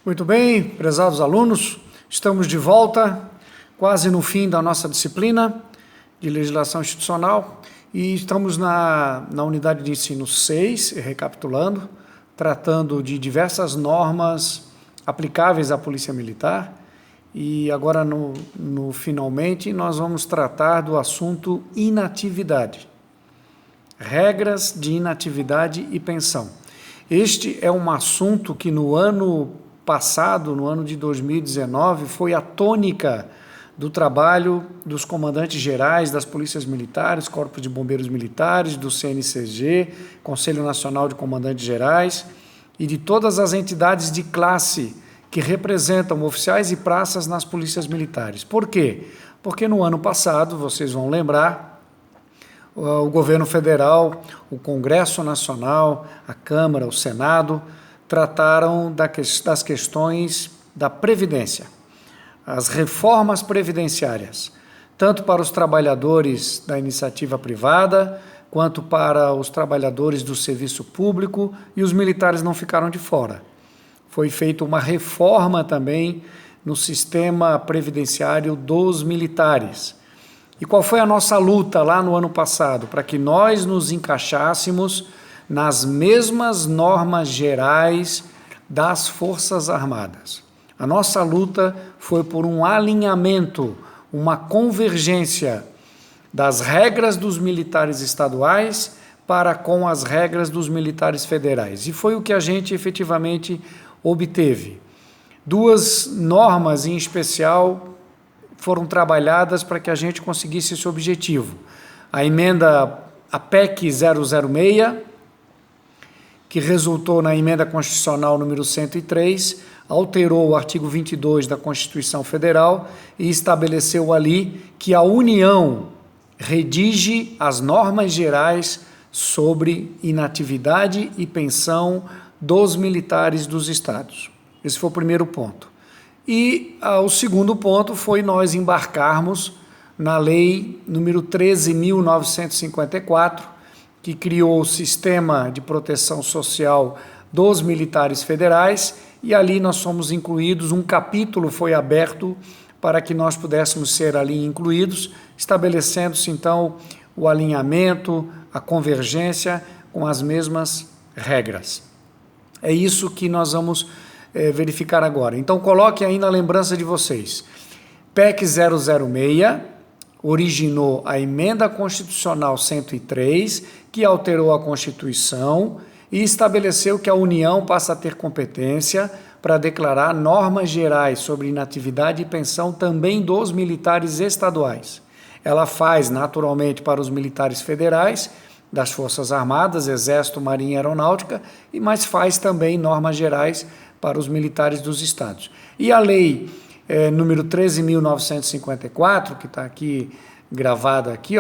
Muito bem, prezados alunos, estamos de volta, quase no fim da nossa disciplina de legislação institucional e estamos na unidade de ensino 6, recapitulando, tratando de diversas normas aplicáveis à Polícia Militar e agora, finalmente, nós vamos tratar do assunto inatividade, regras de inatividade e pensão. Este é um assunto que no ano passado, no ano de 2019, foi a tônica do trabalho dos comandantes gerais das polícias militares, Corpo de Bombeiros Militares, do CNCG, Conselho Nacional de Comandantes Gerais e de todas as entidades de classe que representam oficiais e praças nas polícias militares. Por quê? Porque no ano passado, vocês vão lembrar, o governo federal, o Congresso Nacional, a Câmara, o Senado, trataram das questões da Previdência, as reformas previdenciárias, tanto para os trabalhadores da iniciativa privada, quanto para os trabalhadores do serviço público, e os militares não ficaram de fora. Foi feita uma reforma também no sistema previdenciário dos militares. E qual foi a nossa luta lá no ano passado? Para que nós nos encaixássemos nas mesmas normas gerais das Forças Armadas. A nossa luta foi por um alinhamento, uma convergência das regras dos militares estaduais para com as regras dos militares federais. E foi o que a gente efetivamente obteve. Duas normas em especial foram trabalhadas para que a gente conseguisse esse objetivo. A PEC 006, que resultou na emenda constitucional número 103, alterou o artigo 22 da Constituição Federal e estabeleceu ali que a União redige as normas gerais sobre inatividade e pensão dos militares dos estados. Esse foi o primeiro ponto. E o segundo ponto foi nós embarcarmos na lei número 13.954, que criou o Sistema de Proteção Social dos Militares Federais, e ali nós fomos incluídos, um capítulo foi aberto para que nós pudéssemos ser ali incluídos, estabelecendo-se então o alinhamento, a convergência com as mesmas regras. É isso que nós vamos verificar agora. Então coloque aí na lembrança de vocês. PEC 006 originou a Emenda Constitucional 103, que alterou a Constituição e estabeleceu que a União passa a ter competência para declarar normas gerais sobre inatividade e pensão também dos militares estaduais. Ela faz, naturalmente, para os militares federais, das Forças Armadas, Exército, Marinha e Aeronáutica, mas faz também normas gerais para os militares dos estados. E a lei número 13.954, que está aqui gravada aqui,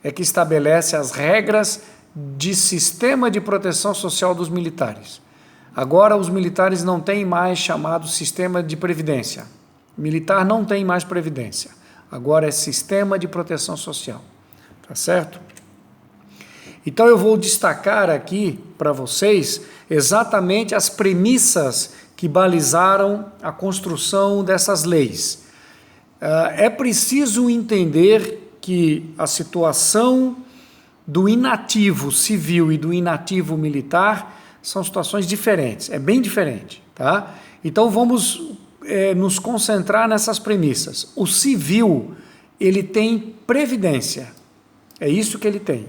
é que estabelece as regras de sistema de proteção social dos militares. Agora os militares não têm mais chamado sistema de previdência. Militar não tem mais previdência. Agora é sistema de proteção social. Tá certo? Então eu vou destacar aqui para vocês exatamente as premissas que balizaram a construção dessas leis. É preciso entender que a situação do inativo civil e do inativo militar são situações diferentes, é bem diferente, tá? Então vamos nos concentrar nessas premissas. O civil, ele tem previdência, é isso que ele tem.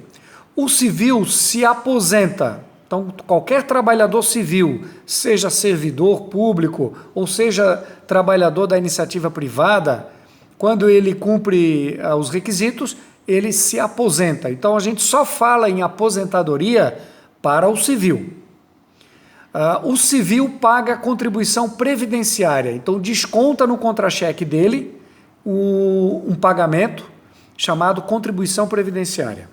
O civil se aposenta. Então, qualquer trabalhador civil, seja servidor público ou seja trabalhador da iniciativa privada, quando ele cumpre os requisitos, ele se aposenta. Então, a gente só fala em aposentadoria para o civil. O civil paga contribuição previdenciária, então desconta no contra-cheque dele um pagamento chamado contribuição previdenciária.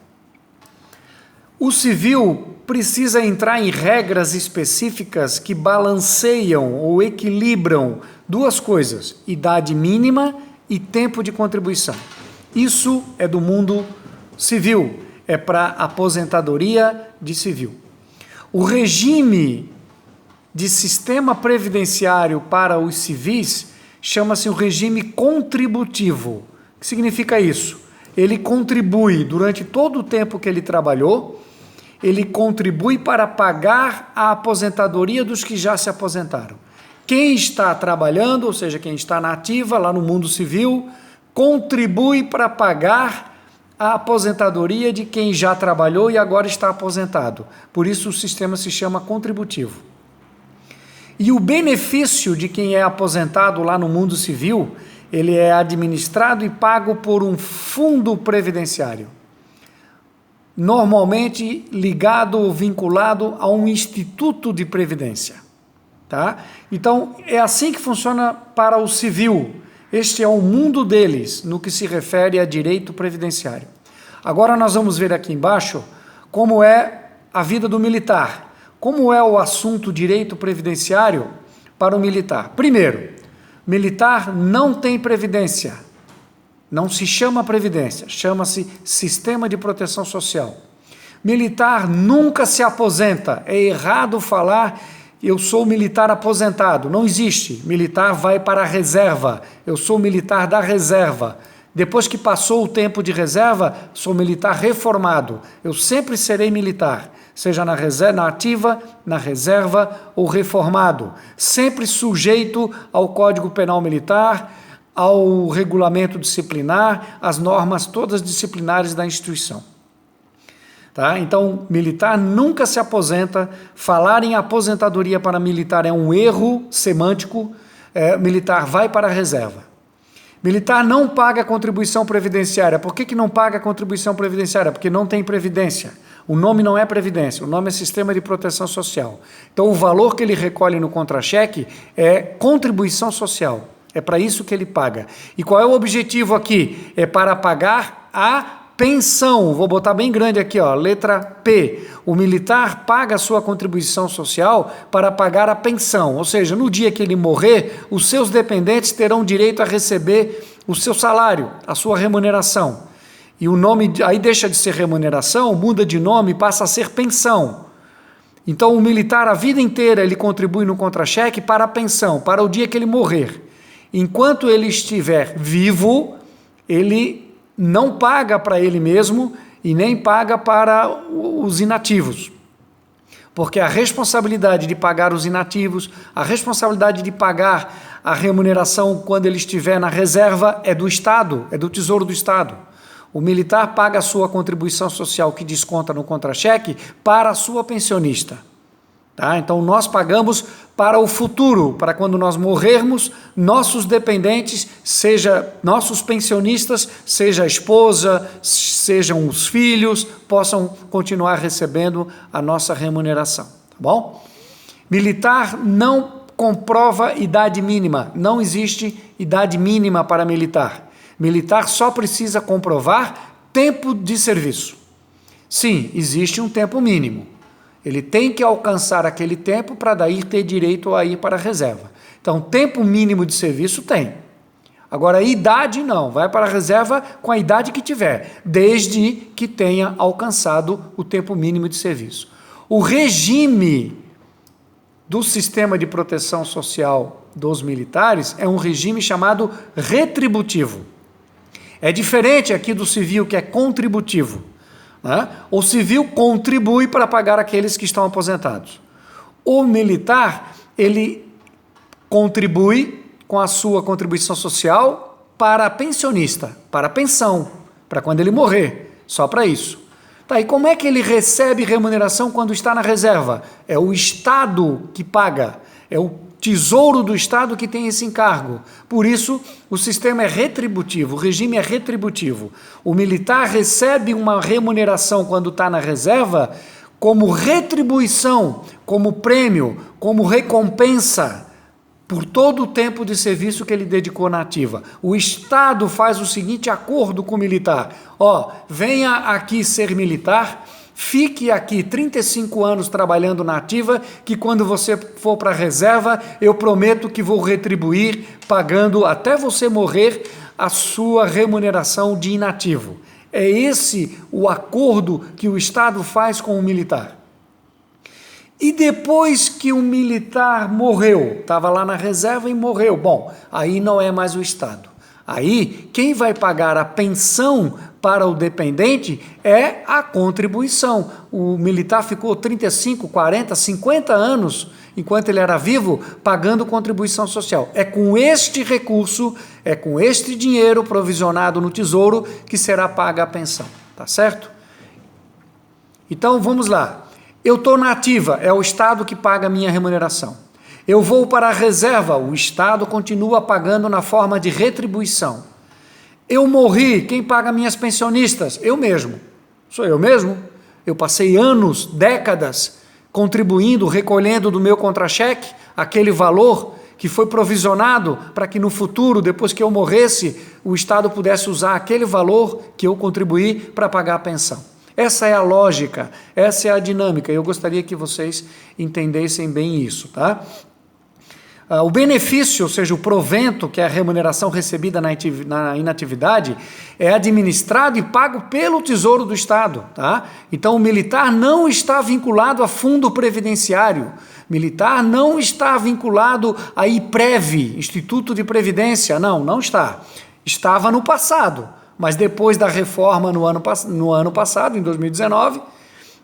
O civil precisa entrar em regras específicas que balanceiam ou equilibram duas coisas, idade mínima e tempo de contribuição. Isso é do mundo civil, é para aposentadoria de civil. O regime de sistema previdenciário para os civis chama-se o regime contributivo. O que significa isso? Ele contribui durante todo o tempo que ele trabalhou, ele contribui para pagar a aposentadoria dos que já se aposentaram. Quem está trabalhando, ou seja, quem está na ativa lá no mundo civil, contribui para pagar a aposentadoria de quem já trabalhou e agora está aposentado. Por isso o sistema se chama contributivo. E o benefício de quem é aposentado lá no mundo civil, ele é administrado e pago por um fundo previdenciário, normalmente ligado ou vinculado a um instituto de previdência. Tá? Então, é assim que funciona para o civil. Este é o mundo deles, no que se refere a direito previdenciário. Agora nós vamos ver aqui embaixo como é a vida do militar. Como é o assunto direito previdenciário para o militar? Primeiro, militar não tem previdência. Não se chama previdência, chama-se sistema de proteção social. Militar nunca se aposenta. É errado falar eu sou militar aposentado. Não existe. Militar vai para a reserva. Eu sou militar da reserva. Depois que passou o tempo de reserva, sou militar reformado. Eu sempre serei militar, seja na ativa, na reserva ou reformado. Sempre sujeito ao Código Penal Militar, ao regulamento disciplinar, às normas todas disciplinares da instituição. Tá? Então, militar nunca se aposenta. Falar em aposentadoria para militar é um erro semântico. Militar vai para a reserva. Militar não paga contribuição previdenciária. Por que não paga contribuição previdenciária? Porque não tem previdência. O nome não é previdência, o nome é sistema de proteção social. Então, o valor que ele recolhe no contra-cheque é contribuição social. É para isso que ele paga. E qual é o objetivo aqui? É para pagar a pensão. Vou botar bem grande aqui, ó, letra P. O militar paga a sua contribuição social para pagar a pensão. Ou seja, no dia que ele morrer, os seus dependentes terão direito a receber o seu salário, a sua remuneração. E o nome aí deixa de ser remuneração, muda de nome, passa a ser pensão. Então o militar a vida inteira ele contribui no contra-cheque para a pensão, para o dia que ele morrer. Enquanto ele estiver vivo, ele não paga para ele mesmo e nem paga para os inativos. Porque a responsabilidade de pagar os inativos, a responsabilidade de pagar a remuneração quando ele estiver na reserva é do Estado, é do Tesouro do Estado. O militar paga a sua contribuição social que desconta no contra-cheque para a sua pensionista. Tá? Então nós pagamos para o futuro, para quando nós morrermos, nossos dependentes, seja nossos pensionistas, seja a esposa, sejam os filhos, possam continuar recebendo a nossa remuneração. Tá bom? Militar não comprova idade mínima, não existe idade mínima para militar. Militar só precisa comprovar tempo de serviço. Sim, existe um tempo mínimo. Ele tem que alcançar aquele tempo para daí ter direito a ir para a reserva. Então, tempo mínimo de serviço tem. Agora, idade não, vai para a reserva com a idade que tiver, desde que tenha alcançado o tempo mínimo de serviço. O regime do sistema de proteção social dos militares é um regime chamado retributivo. É diferente aqui do civil, que é contributivo. Né? O civil contribui para pagar aqueles que estão aposentados. O militar, ele contribui com a sua contribuição social para a pensionista, para a pensão, para quando ele morrer, só para isso. Tá, e como é que ele recebe remuneração quando está na reserva? É o Estado que paga, é o Tesouro do Estado que tem esse encargo. Por isso, o sistema é retributivo, o regime é retributivo. O militar recebe uma remuneração quando está na reserva como retribuição, como prêmio, como recompensa por todo o tempo de serviço que ele dedicou na ativa. O Estado faz o seguinte acordo com o militar: ó, venha aqui ser militar, fique aqui 35 anos trabalhando na ativa, que quando você for para a reserva, eu prometo que vou retribuir, pagando até você morrer, a sua remuneração de inativo. É esse o acordo que o Estado faz com o militar. E depois que o militar morreu, estava lá na reserva e morreu, bom, aí não é mais o Estado. Aí, quem vai pagar a pensão para o dependente é a contribuição. O militar ficou 35, 40, 50 anos, enquanto ele era vivo, pagando contribuição social. É com este recurso, é com este dinheiro provisionado no Tesouro que será paga a pensão, tá certo? Então, vamos lá. Eu estou na ativa, é o Estado que paga a minha remuneração. Eu vou para a reserva, o Estado continua pagando na forma de retribuição. Eu morri, quem paga minhas pensionistas? Eu mesmo. Sou eu mesmo. Eu passei anos, décadas, contribuindo, recolhendo do meu contra-cheque aquele valor que foi provisionado para que no futuro, depois que eu morresse, o Estado pudesse usar aquele valor que eu contribuí para pagar a pensão. Essa é a lógica, essa é a dinâmica. Eu gostaria que vocês entendessem bem isso, tá? O benefício, ou seja, o provento, que é a remuneração recebida na inatividade, é administrado e pago pelo Tesouro do Estado, tá? Então, o militar não está vinculado a fundo previdenciário, militar não está vinculado a IPREV, Instituto de Previdência, não está. Estava no passado, mas depois da reforma no ano passado, em 2019,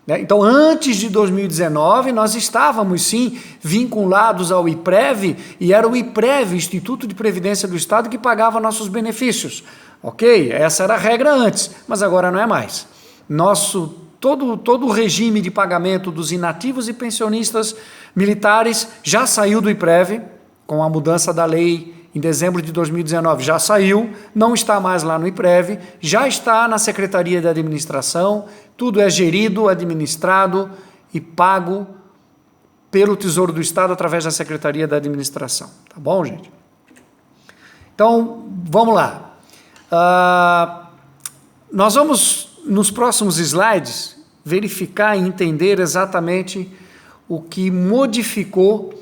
então, antes de 2019, nós estávamos, sim, vinculados ao IPREV, e era o IPREV, Instituto de Previdência do Estado, que pagava nossos benefícios. Ok? Essa era a regra antes, mas agora não é mais. Todo o regime de pagamento dos inativos e pensionistas militares já saiu do IPREV, com a mudança da lei em dezembro de 2019, já saiu, não está mais lá no IPREV, já está na Secretaria de Administração, tudo é gerido, administrado e pago pelo Tesouro do Estado através da Secretaria da Administração. Tá bom, gente? Então, vamos lá. Nós vamos, nos próximos slides, verificar e entender exatamente o que modificou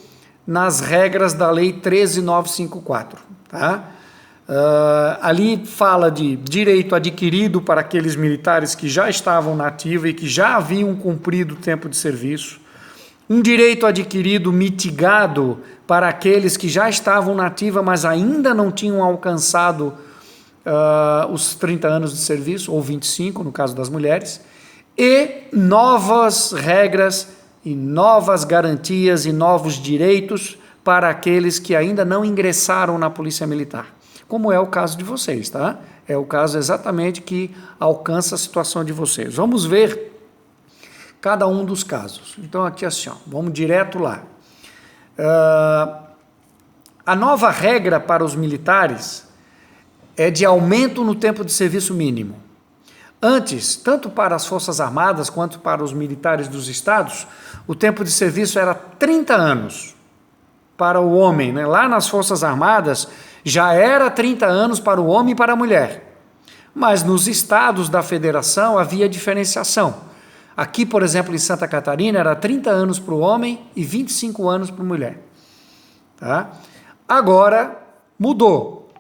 nas regras da Lei 13.954, tá? Ali fala de direito adquirido para aqueles militares que já estavam na ativa e que já haviam cumprido o tempo de serviço, um direito adquirido mitigado para aqueles que já estavam na ativa, mas ainda não tinham alcançado os 30 anos de serviço, ou 25, no caso das mulheres, e novas regras e novas garantias e novos direitos para aqueles que ainda não ingressaram na Polícia Militar, como é o caso de vocês, tá? É o caso exatamente que alcança a situação de vocês. Vamos ver cada um dos casos. Então, aqui assim, ó, vamos direto lá. A nova regra para os militares é de aumento no tempo de serviço mínimo. Antes, tanto para as Forças Armadas quanto para os militares dos estados, o tempo de serviço era 30 anos para o homem, né? Lá nas Forças Armadas já era 30 anos para o homem e para a mulher. Mas nos estados da federação havia diferenciação. Aqui, por exemplo, em Santa Catarina, era 30 anos para o homem e 25 anos para a mulher. Tá? Agora, mudou.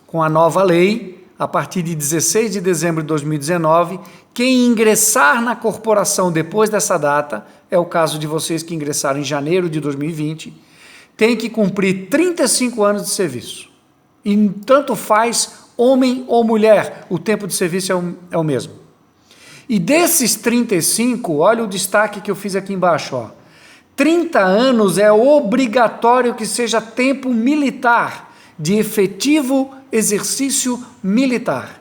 Com a nova lei, a partir de 16 de dezembro de 2019, quem ingressar na corporação depois dessa data, é o caso de vocês que ingressaram em janeiro de 2020, tem que cumprir 35 anos de serviço. E tanto faz homem ou mulher, o tempo de serviço é o mesmo. E desses 35, olha o destaque que eu fiz aqui embaixo, ó. 30 anos é obrigatório que seja tempo militar, de efetivo exercício militar.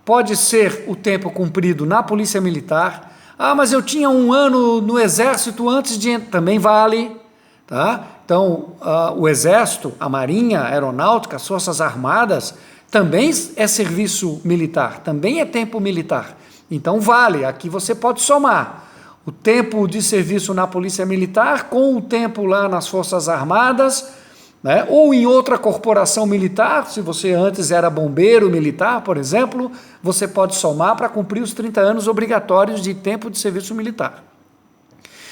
Pode ser o tempo cumprido na Polícia Militar. Ah, mas eu tinha 1 ano no Exército antes de... Também vale, tá? Então, o Exército, a Marinha, a Aeronáutica, as Forças Armadas, também é serviço militar, também é tempo militar. Então, vale. Aqui você pode somar o tempo de serviço na Polícia Militar com o tempo lá nas Forças Armadas, né? Ou em outra corporação militar, se você antes era bombeiro militar, por exemplo, você pode somar para cumprir os 30 anos obrigatórios de tempo de serviço militar.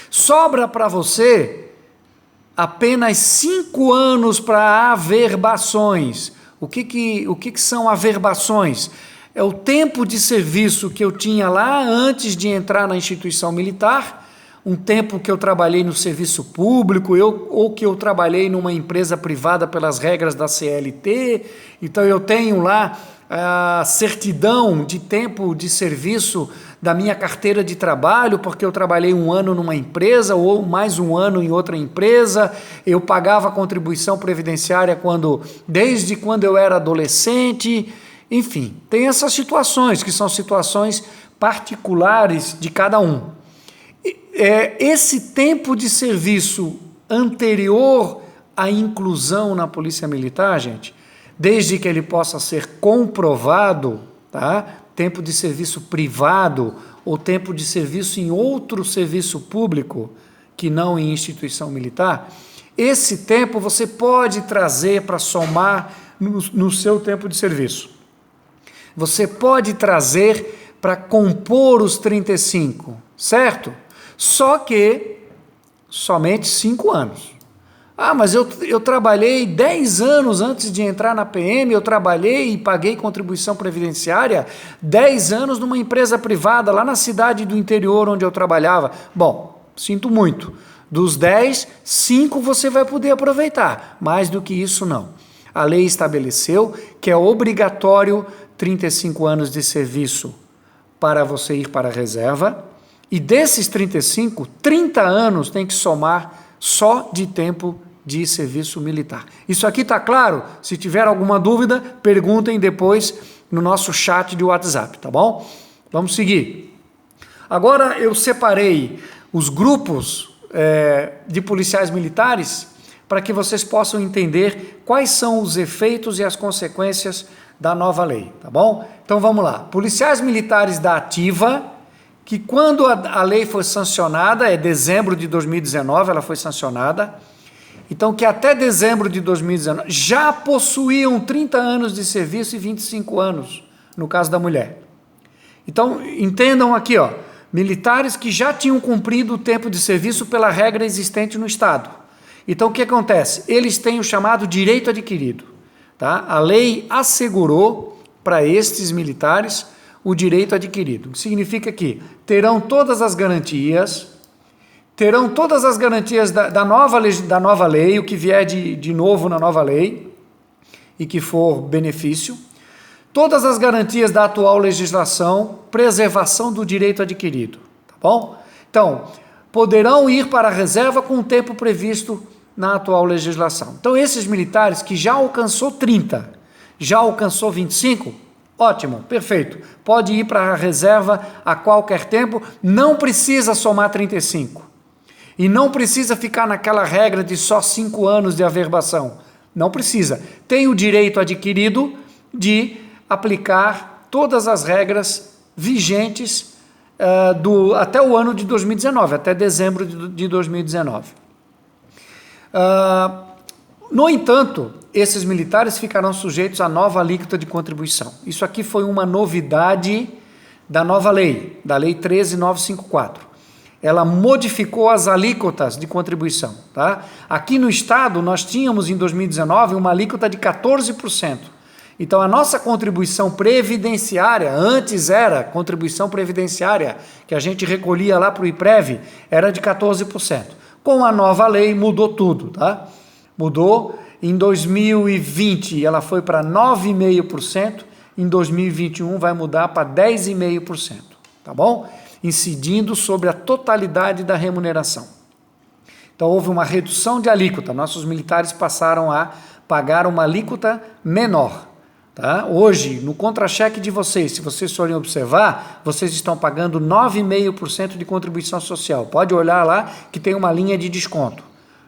Sobra para você apenas 5 anos para averbações. O que são averbações? É o tempo de serviço que eu tinha lá antes de entrar na instituição militar, um tempo que eu trabalhei no serviço público, ou que eu trabalhei numa empresa privada pelas regras da CLT, então eu tenho lá a certidão de tempo de serviço da minha carteira de trabalho, porque eu trabalhei 1 ano numa empresa ou mais 1 ano em outra empresa, eu pagava contribuição previdenciária desde quando eu era adolescente, enfim, tem essas situações que são situações particulares de cada um. Esse tempo de serviço anterior à inclusão na Polícia Militar, gente, desde que ele possa ser comprovado, tá? Tempo de serviço privado ou tempo de serviço em outro serviço público, que não em instituição militar, esse tempo você pode trazer para somar no seu tempo de serviço. Você pode trazer para compor os 35, certo? Só que somente 5 anos. Ah, mas eu trabalhei 10 anos antes de entrar na PM, eu trabalhei e paguei contribuição previdenciária 10 anos numa empresa privada, lá na cidade do interior onde eu trabalhava. Bom, sinto muito. Dos 10, 5 você vai poder aproveitar. Mais do que isso, não. A lei estabeleceu que é obrigatório 35 anos de serviço para você ir para a reserva, e desses 35, 30 anos tem que somar só de tempo de serviço militar. Isso aqui está claro? Se tiver alguma dúvida, perguntem depois no nosso chat de WhatsApp, tá bom? Vamos seguir. Agora eu separei os grupos de policiais militares para que vocês possam entender quais são os efeitos e as consequências da nova lei, tá bom? Então vamos lá. Policiais militares da ativa, que quando a lei foi sancionada, dezembro de 2019, ela foi sancionada, então que até dezembro de 2019 já possuíam 30 anos de serviço e 25 anos, no caso da mulher. Então, entendam aqui, militares que já tinham cumprido o tempo de serviço pela regra existente no Estado. Então, o que acontece? Eles têm o chamado direito adquirido. Tá? A lei assegurou para estes militares o direito adquirido. Significa que terão todas as garantias da nova lei, o que vier de novo na nova lei e que for benefício, todas as garantias da atual legislação, preservação do direito adquirido, tá bom? Então, poderão ir para a reserva com o tempo previsto na atual legislação. Então, esses militares que já alcançou 30, já alcançou 25, ótimo, perfeito, pode ir para a reserva a qualquer tempo, não precisa somar 35. E não precisa ficar naquela regra de só 5 anos de averbação. Não precisa. Tem o direito adquirido de aplicar todas as regras vigentes até o ano de 2019, até dezembro de 2019. No entanto, esses militares ficarão sujeitos à nova alíquota de contribuição. Isso aqui foi uma novidade da nova lei, da Lei 13.954. Ela modificou as alíquotas de contribuição. Tá? Aqui no Estado, nós tínhamos em 2019 uma alíquota de 14%. Então, a nossa contribuição previdenciária, antes era contribuição previdenciária, que a gente recolhia lá para o IPREV, era de 14%. Com a nova lei, mudou tudo. Tá? Mudou. Em 2020, ela foi para 9,5%. Em 2021, vai mudar para 10,5%. Tá bom? Incidindo sobre a totalidade da remuneração. Então, houve uma redução de alíquota. Nossos militares passaram a pagar uma alíquota menor. Tá? Hoje, no contra-cheque de vocês, se vocês forem observar, vocês estão pagando 9,5% de contribuição social. Pode olhar lá que tem uma linha de desconto.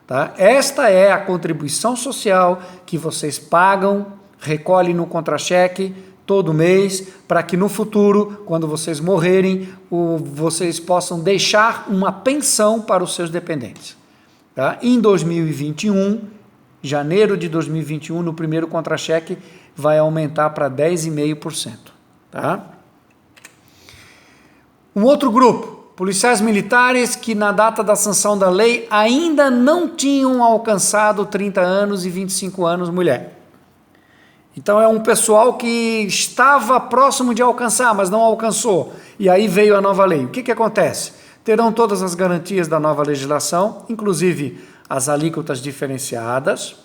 Tá? Esta é a contribuição social que vocês pagam, recolhem no contra-cheque todo mês, para que no futuro, quando vocês morrerem, vocês possam deixar uma pensão para os seus dependentes. Tá? Em 2021, janeiro de 2021, no primeiro contra-cheque, vai aumentar para 10,5%. Tá? Um outro grupo, policiais militares que na data da sanção da lei ainda não tinham alcançado 30 anos e 25 anos mulher. Então é um pessoal que estava próximo de alcançar, mas não alcançou. E aí veio a nova lei. O que acontece? terão todas as garantias da nova legislação, inclusive as alíquotas diferenciadas,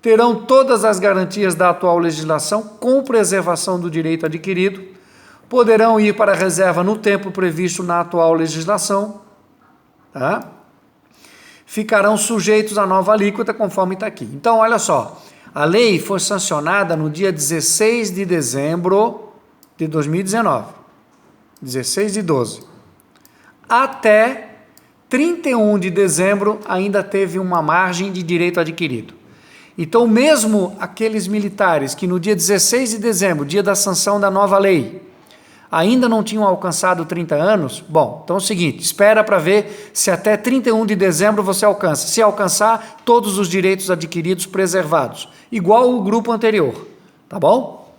terão todas as garantias da atual legislação com preservação do direito adquirido, poderão ir para a reserva no tempo previsto na atual legislação, tá? Ficarão sujeitos à nova alíquota conforme está aqui. Então, olha só, a lei foi sancionada no dia 16 de dezembro de 2019, 16 de 12. Até 31 de dezembro ainda teve uma margem de direito adquirido. Então, mesmo aqueles militares que no dia 16 de dezembro, dia da sanção da nova lei, ainda não tinham alcançado 30 anos, bom, então é o seguinte, espera para ver se até 31 de dezembro você alcança. Se alcançar, todos os direitos adquiridos preservados, igual o grupo anterior, tá bom?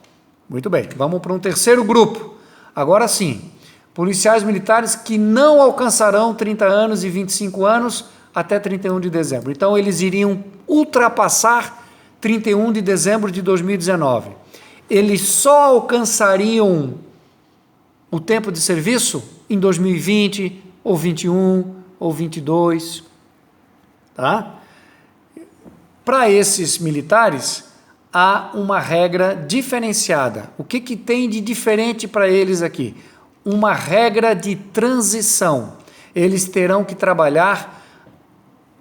Muito bem, vamos para um terceiro grupo. Agora sim, policiais militares que não alcançarão 30 anos e 25 anos até 31 de dezembro. Então, eles iriam ultrapassar 31 de dezembro de 2019. Eles só alcançariam o tempo de serviço em 2020, ou 21, ou 22, tá? Para esses militares, há uma regra diferenciada. O que tem de diferente para eles aqui? Uma regra de transição. Eles terão que trabalhar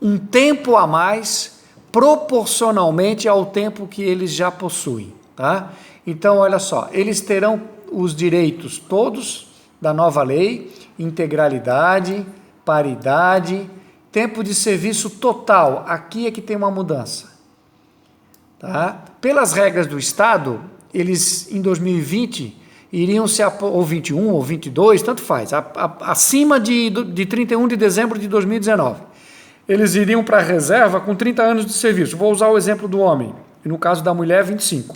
um tempo a mais, proporcionalmente ao tempo que eles já possuem, tá? Então, olha só, eles terão os direitos todos da nova lei, integralidade, paridade, tempo de serviço total. Aqui é que tem uma mudança, tá? Pelas regras do Estado, eles em 2020 iriam se, ou 21 ou 22, tanto faz, acima de 31 de dezembro de 2019. Eles iriam para a reserva com 30 anos de serviço. Vou usar o exemplo do homem, e no caso da mulher, 25.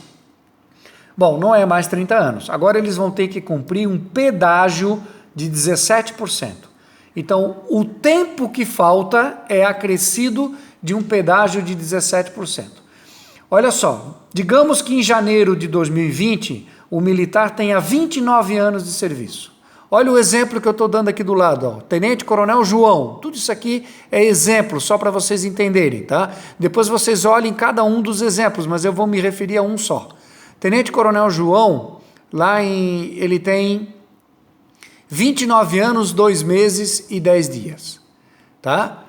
Bom, não é mais 30 anos. Agora eles vão ter que cumprir um pedágio de 17%. Então, o tempo que falta é acrescido de um pedágio de 17%. Olha só, digamos que em janeiro de 2020, o militar tenha 29 anos de serviço. Olha o exemplo que eu estou dando aqui do lado, ó. Tenente Coronel João. Tudo isso aqui é exemplo, só para vocês entenderem, tá? Depois vocês olhem cada um dos exemplos, mas eu vou me referir a um só. Tenente Coronel João, ele tem 29 anos, 2 meses e 10 dias, tá?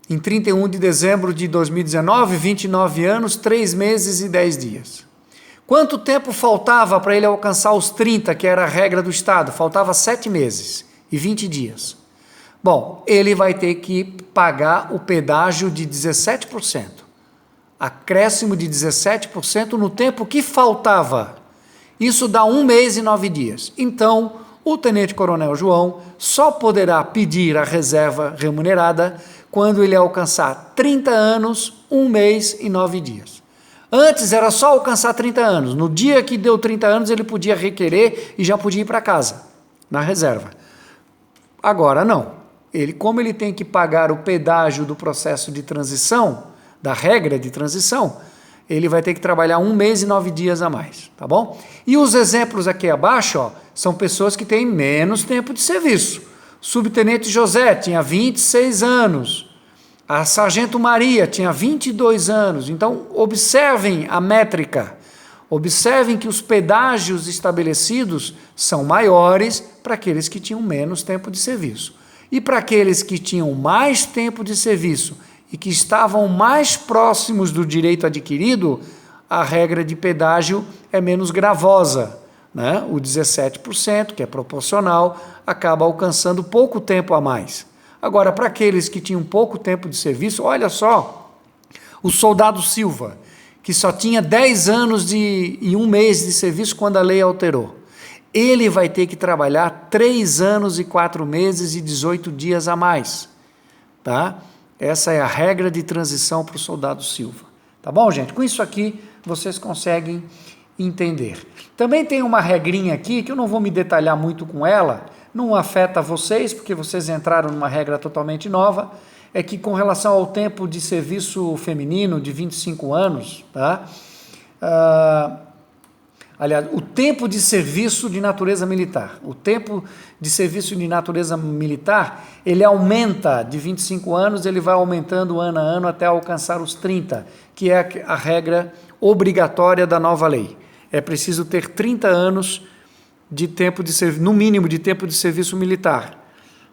Em 31 de dezembro de 2019, 29 anos, 3 meses e 10 dias. Quanto tempo faltava para ele alcançar os 30, que era a regra do Estado? Faltava 7 meses e 20 dias. Bom, ele vai ter que pagar o pedágio de 17%. Acréscimo de 17% no tempo que faltava. Isso dá 1 mês e 9 dias. Então, o Tenente Coronel João só poderá pedir a reserva remunerada quando ele alcançar 30 anos, 1 mês e 9 dias. Antes era só alcançar 30 anos. No dia que deu 30 anos, ele podia requerer e já podia ir para casa, na reserva. Agora não. Como ele tem que pagar o pedágio do processo de transição, da regra de transição, ele vai ter que trabalhar 1 mês e 9 dias a mais, tá bom? E os exemplos aqui abaixo, ó, são pessoas que têm menos tempo de serviço. Subtenente José tinha 26 anos. A Sargento Maria tinha 22 anos. Então, observem a métrica. Observem que os pedágios estabelecidos são maiores para aqueles que tinham menos tempo de serviço. E para aqueles que tinham mais tempo de serviço e que estavam mais próximos do direito adquirido, a regra de pedágio é menos gravosa, né? O 17%, que é proporcional, acaba alcançando pouco tempo a mais. Agora, para aqueles que tinham pouco tempo de serviço, olha só, o soldado Silva, que só tinha 10 anos e 1 mês de serviço quando a lei alterou. Ele vai ter que trabalhar 3 anos e 4 meses e 18 dias a mais, tá? Essa é a regra de transição para o soldado Silva. Tá bom, gente? Com isso aqui, vocês conseguem entender. Também tem uma regrinha aqui, que eu não vou me detalhar muito com ela, não afeta vocês, porque vocês entraram numa regra totalmente nova, é que com relação ao tempo de serviço feminino de 25 anos, tá? aliás, o tempo de serviço de natureza militar. O tempo de serviço de natureza militar, ele aumenta de 25 anos, ele vai aumentando ano a ano até alcançar os 30, que é a regra obrigatória da nova lei. É preciso ter 30 anos de tempo de serviço, no mínimo de tempo de serviço militar,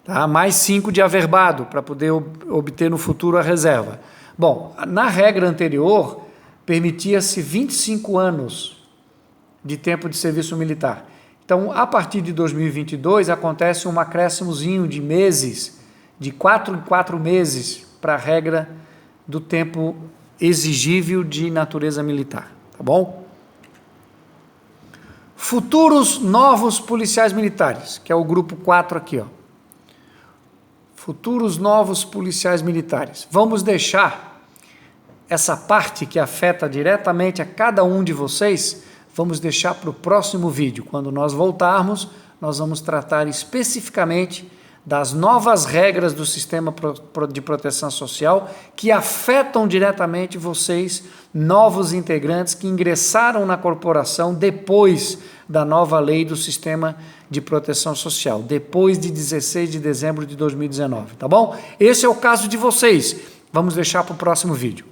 tá? Mais 5 de averbado, para poder obter no futuro a reserva. Bom, na regra anterior, permitia-se 25 anos de tempo de serviço militar. Então, a partir de 2022, acontece um acréscimozinho de meses, de 4 em 4 meses, para a regra do tempo exigível de natureza militar, tá bom? Futuros novos policiais militares, que é o grupo 4 aqui, ó. Futuros novos policiais militares. Vamos deixar essa parte que afeta diretamente a cada um de vocês, vamos deixar para o próximo vídeo. Quando nós voltarmos, nós vamos tratar especificamente das novas regras do sistema de proteção social que afetam diretamente vocês, novos integrantes que ingressaram na corporação depois da nova lei do sistema de proteção social, depois de 16 de dezembro de 2019, tá bom? Esse é o caso de vocês. Vamos deixar para o próximo vídeo.